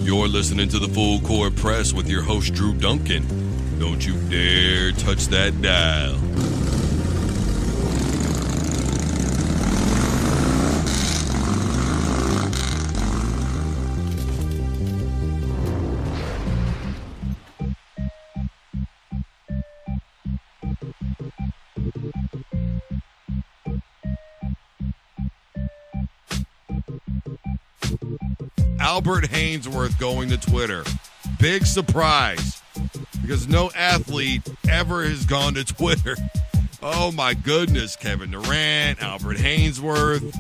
You're listening to the Full Court Press with your host, Drew Duncan. Don't you dare touch that dial. Albert Haynesworth going to Twitter. Big surprise, because no athlete ever has gone to Twitter. Oh my goodness, Kevin Durant, Albert Haynesworth.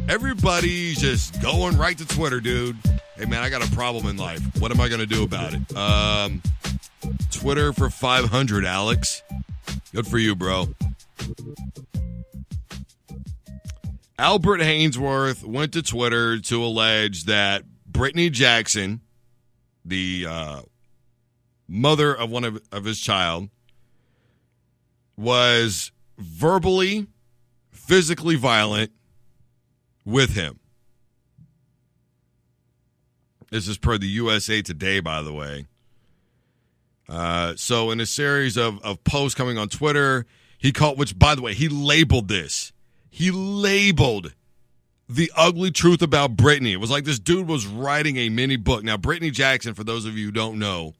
Everybody's just going right to Twitter, dude. Hey man, I got a problem in life. What am I going to do about it? Twitter for 500, Alex. Good for you, bro. Albert Haynesworth went to Twitter to allege that Brittany Jackson, the mother of one of his child, was verbally, physically violent with him. This is per the USA Today, by the way. So in a series of posts coming on Twitter, he called, which, by the way, he labeled this. He labeled the ugly truth about Brittany. It was like this dude was writing a mini book. Now, Brittany Jackson, for those of you who don't know,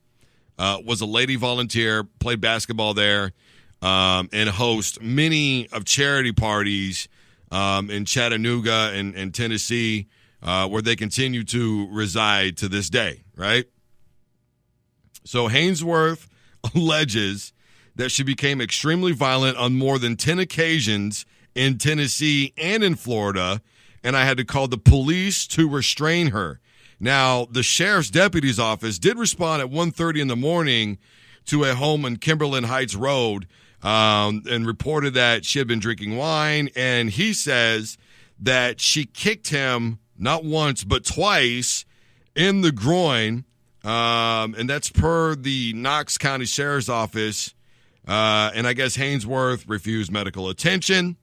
was a lady volunteer, played basketball there, and hosts many of charity parties in Chattanooga and Tennessee, where they continue to reside to this day, right? So Haynesworth alleges that she became extremely violent on more than 10 occasions in Tennessee and in Florida, and I had to call the police to restrain her. Now, the sheriff's deputy's office did respond at 1:30 in the morning to a home in Kimberlin Heights Road and reported that she had been drinking wine, and he says that she kicked him not once but twice in the groin, and that's per the Knox County Sheriff's Office, and I guess Haynesworth refused medical attention.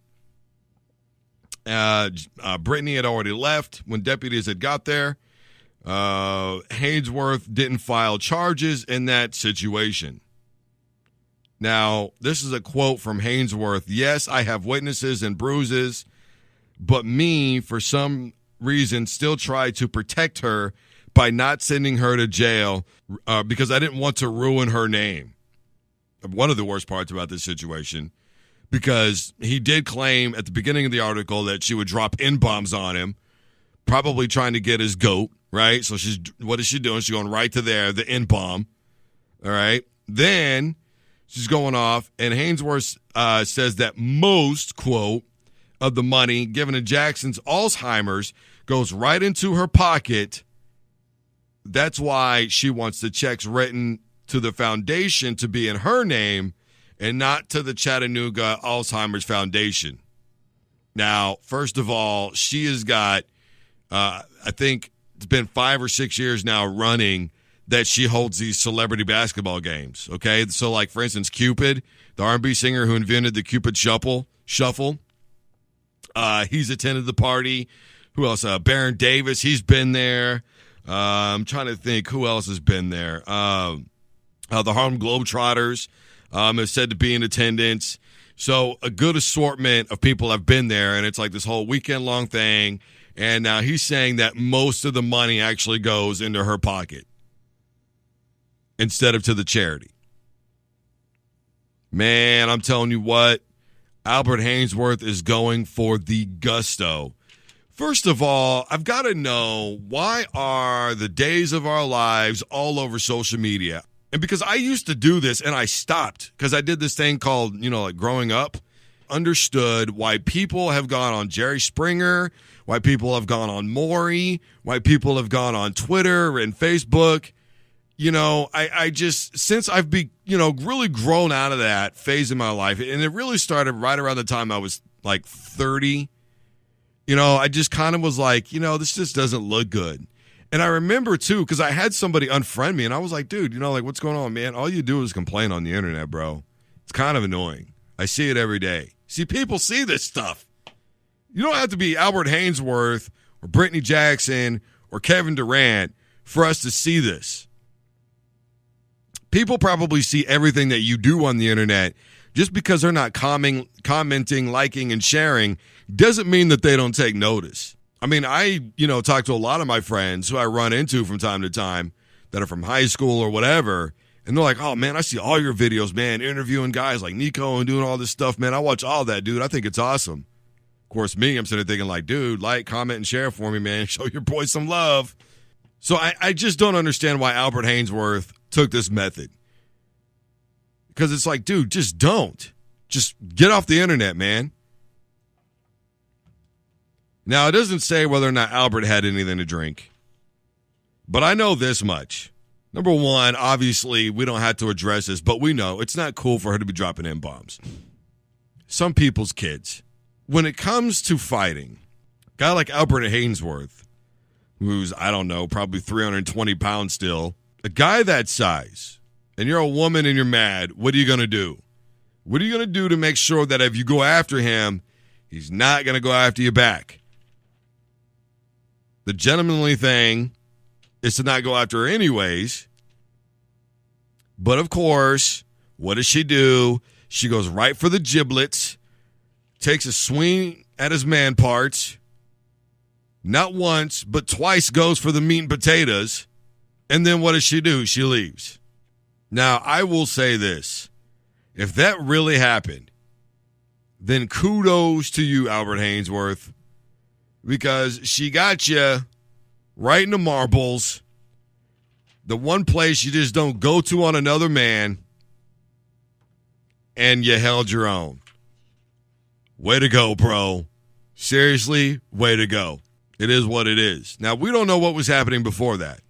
Brittany had already left when deputies had got there. Haynesworth didn't file charges in that situation. Now, this is a quote from Haynesworth. Yes, I have witnesses and bruises, but me, for some reason, still tried to protect her by not sending her to jail because I didn't want to ruin her name. One of the worst parts about this situation, because he did claim at the beginning of the article that she would drop N-bombs on him, probably trying to get his goat, right? So what is she doing? She's going right to there, the N-bomb, all right? Then she's going off, and Haynesworth says that most, quote, of the money given to Jackson's Alzheimer's goes right into her pocket. That's why she wants the checks written to the foundation to be in her name and not to the Chattanooga Alzheimer's Foundation. Now, first of all, she has got, I think it's been 5 or 6 years now running that she holds these celebrity basketball games, okay? So, like, for instance, Cupid, the R&B singer who invented the Cupid Shuffle, he's attended the party. Who else? Baron Davis, he's been there. I'm trying to think who else has been there. The Harlem Globetrotters is said to be in attendance. So a good assortment of people have been there, and it's like this whole weekend-long thing. And now he's saying that most of the money actually goes into her pocket instead of to the charity. Man, I'm telling you what, Albert Haynesworth is going for the gusto. First of all, I've got to know, why are the days of our lives all over social media? And because I used to do this and I stopped because I did this thing called, like growing up, understood why people have gone on Jerry Springer, why people have gone on Maury, why people have gone on Twitter and Facebook. I just, since I've really grown out of that phase in my life, and it really started right around the time I was like 30, I just kind of was like, this just doesn't look good. And I remember, too, because I had somebody unfriend me, and I was like, dude, what's going on, man? All you do is complain on the internet, bro. It's kind of annoying. I see it every day. See, people see this stuff. You don't have to be Albert Haynesworth or Brittany Jackson or Kevin Durant for us to see this. People probably see everything that you do on the internet. Just because they're not commenting, liking, and sharing doesn't mean that they don't take notice. I mean, I talk to a lot of my friends who I run into from time to time that are from high school or whatever, and they're like, oh, man, I see all your videos, man, interviewing guys like Nico and doing all this stuff, man. I watch all that, dude. I think it's awesome. Of course, me, I'm sitting there thinking like, dude, like, comment, and share for me, man. Show your boy some love. So I just don't understand why Albert Haynesworth took this method. Because it's like, dude, just don't. Just get off the internet, man. Now, it doesn't say whether or not Albert had anything to drink. But I know this much. Number one, obviously, we don't have to address this, but we know it's not cool for her to be dropping N-bombs. Some people's kids. When it comes to fighting, a guy like Albert Haynesworth, who's, I don't know, probably 320 pounds still, a guy that size, and you're a woman and you're mad, what are you going to do? What are you going to do to make sure that if you go after him, he's not going to go after you back? The gentlemanly thing is to not go after her anyways. But, of course, what does she do? She goes right for the giblets, takes a swing at his man parts, not once, but twice goes for the meat and potatoes, and then what does she do? She leaves. Now, I will say this. If that really happened, then kudos to you, Albert Haynesworth, because she got you right in the marbles, the one place you just don't go to on another man, and you held your own. Way to go, bro. Seriously, way to go. It is what it is. Now, we don't know what was happening before that.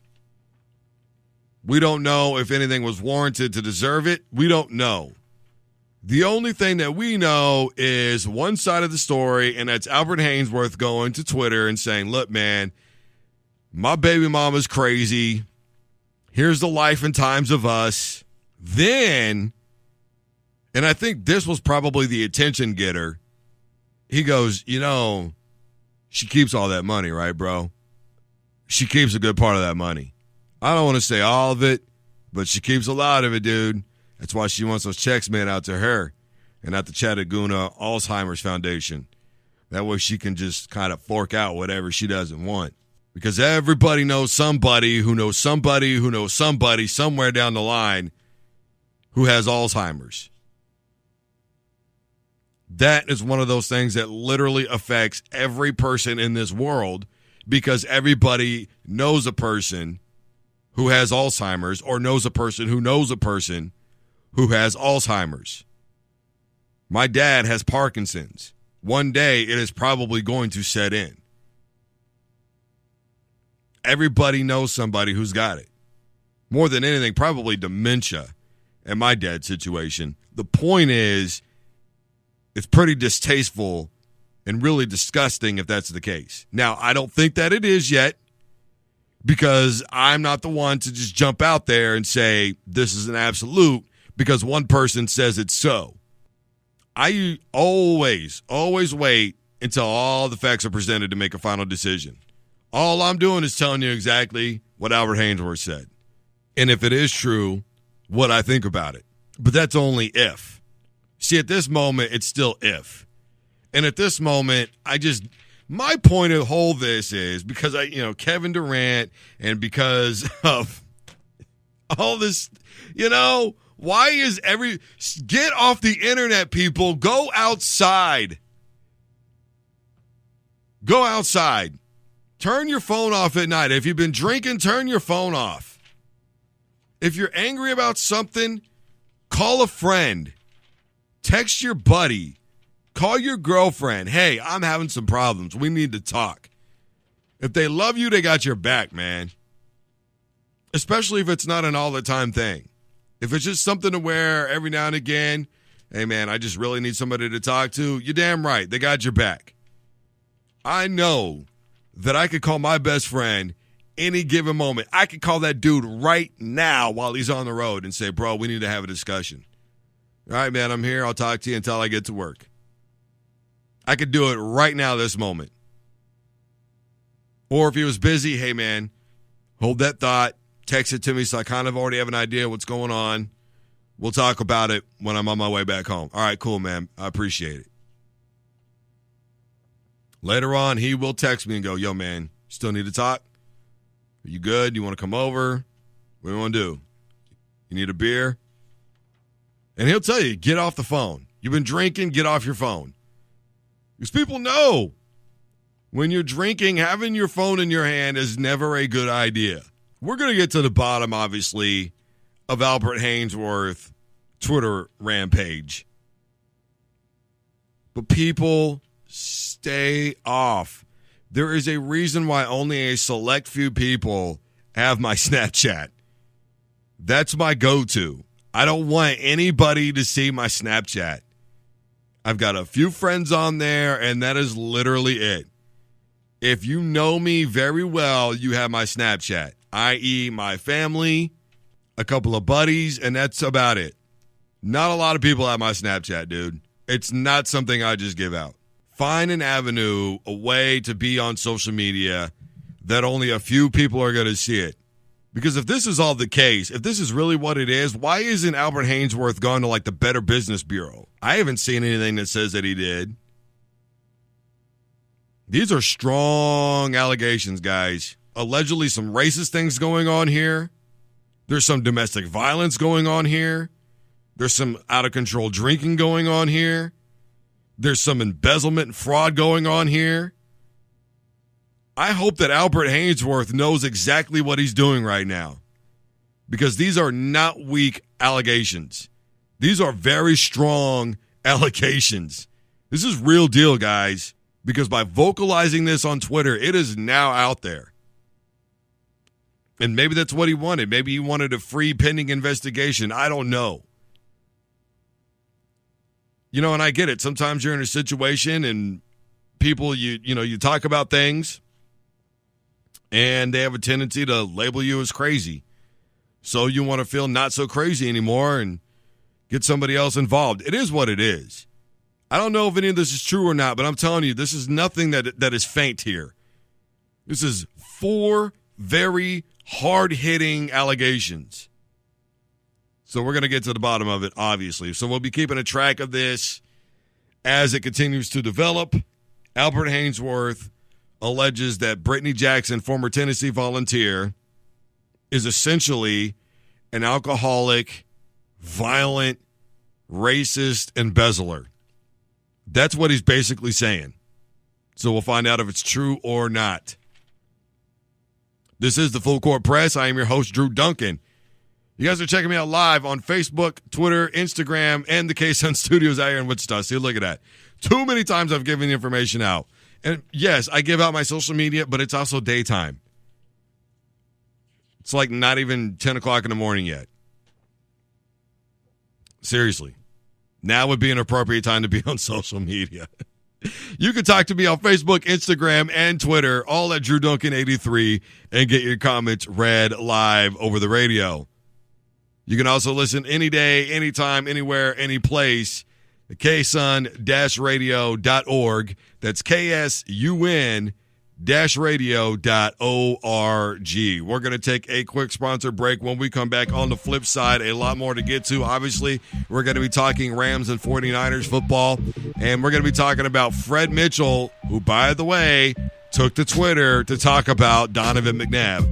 We don't know if anything was warranted to deserve it. We don't know. The only thing that we know is one side of the story, and that's Albert Haynesworth going to Twitter and saying, look, man, my baby mama's crazy. Here's the life and times of us. Then, and I think this was probably the attention getter, he goes, she keeps all that money, right, bro? She keeps a good part of that money. I don't want to say all of it, but she keeps a lot of it, dude. That's why she wants those checks made out to her and not the Chattagooner Alzheimer's Foundation. That way she can just kind of fork out whatever she doesn't want. Because everybody knows somebody who knows somebody who knows somebody somewhere down the line who has Alzheimer's. That is one of those things that literally affects every person in this world because everybody knows a person who has Alzheimer's or knows a person who knows a person who has Alzheimer's. My dad has Parkinson's. One day it is probably going to set in. Everybody knows somebody who's got it. More than anything, probably dementia in my dad's situation. The point is, it's pretty distasteful and really disgusting if that's the case. Now, I don't think that it is yet because I'm not the one to just jump out there and say this is an absolute because one person says it's so. I always wait until all the facts are presented to make a final decision. All I'm doing is telling you exactly what Albert Haynesworth said. And if it is true, what I think about it. But that's only if. See, at this moment, it's still if. And at this moment, my point of whole this is because Kevin Durant and because of all this, why is get off the internet, people. Go outside. Go outside. Turn your phone off at night. If you've been drinking, turn your phone off. If you're angry about something, call a friend. Text your buddy. Call your girlfriend. Hey, I'm having some problems. We need to talk. If they love you, they got your back, man. Especially if it's not an all-the-time thing. If it's just something to wear every now and again, hey, man, I just really need somebody to talk to, you're damn right. They got your back. I know that I could call my best friend any given moment. I could call that dude right now while he's on the road and say, bro, we need to have a discussion. All right, man, I'm here. I'll talk to you until I get to work. I could do it right now this moment. Or if he was busy, hey, man, Hold that thought. Text it to me so I kind of already have an idea what's going on. We'll talk about it when I'm on my way back home. All right, cool, man. I appreciate it. Later on, he will text me and go, yo, man, still need to talk? Are you good? You want to come over? What do you want to do? You need a beer? And he'll tell you, get off the phone. You've been drinking, get off your phone. Because people know when you're drinking, having your phone in your hand is never a good idea. We're going to get to the bottom, obviously, of Albert Haynesworth Twitter rampage. But people, stay off. There is a reason why only a select few people have my Snapchat. That's my go-to. I don't want anybody to see my Snapchat. I've got a few friends on there, and that is literally it. If you know me very well, you have my Snapchat, i.e. my family, a couple of buddies, and that's about it. Not a lot of people have my Snapchat, dude. It's not something I just give out. Find an avenue, a way to be on social media that only a few people are going to see it. Because if this is all the case, if this is really what it is, why isn't Albert Haynesworth gone to like the Better Business Bureau? I haven't seen anything that says that he did. These are strong allegations, guys. Allegedly some racist things going on here. There's some domestic violence going on here. There's some out-of-control drinking going on here. There's some embezzlement and fraud going on here. I hope that Albert Haynesworth knows exactly what he's doing right now, because these are not weak allegations. These are very strong allegations. This is real deal, guys, because by vocalizing this on Twitter, it is now out there. And maybe that's what he wanted. Maybe he wanted a free pending investigation. I don't know. You know, and I get it. Sometimes you're in a situation and people, you talk about things and they have a tendency to label you as crazy. So you want to feel not so crazy anymore and get somebody else involved. It is what it is. I don't know if any of this is true or not, but I'm telling you, this is nothing that is faint here. This is 4 very hard-hitting allegations. So we're going to get to the bottom of it, obviously. So we'll be keeping a track of this as it continues to develop. Albert Haynesworth alleges that Brittany Jackson, former Tennessee Volunteer, is essentially an alcoholic, violent, racist embezzler. That's what he's basically saying. So we'll find out if it's true or not. This is the Full Court Press. I am your host, Drew Duncan. You guys are checking me out live on Facebook, Twitter, Instagram, and the K-Sun Studios out here in Wichita. See, look at that. Too many times I've given the information out. And yes, I give out my social media, but it's also daytime. It's like not even 10 o'clock in the morning yet. Seriously. Now would be an appropriate time to be on social media. You can talk to me on Facebook, Instagram, and Twitter, all at Drew Duncan 83, and get your comments read live over the radio. You can also listen any day, anytime, anywhere, any place at ksun-radio.org. That's ksun-radio.org. We're going to take a quick sponsor break. When we come back, on the flip side, a lot more to get to. Obviously, we're going to be talking Rams and 49ers football, and we're going to be talking about Fred Mitchell, who, by the way, took to Twitter to talk about Donovan McNabb.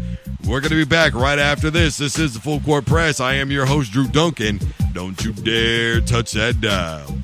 We're going to be back right after this. This is the Full Court Press. I am your host, Drew Duncan. Don't you dare touch that dial.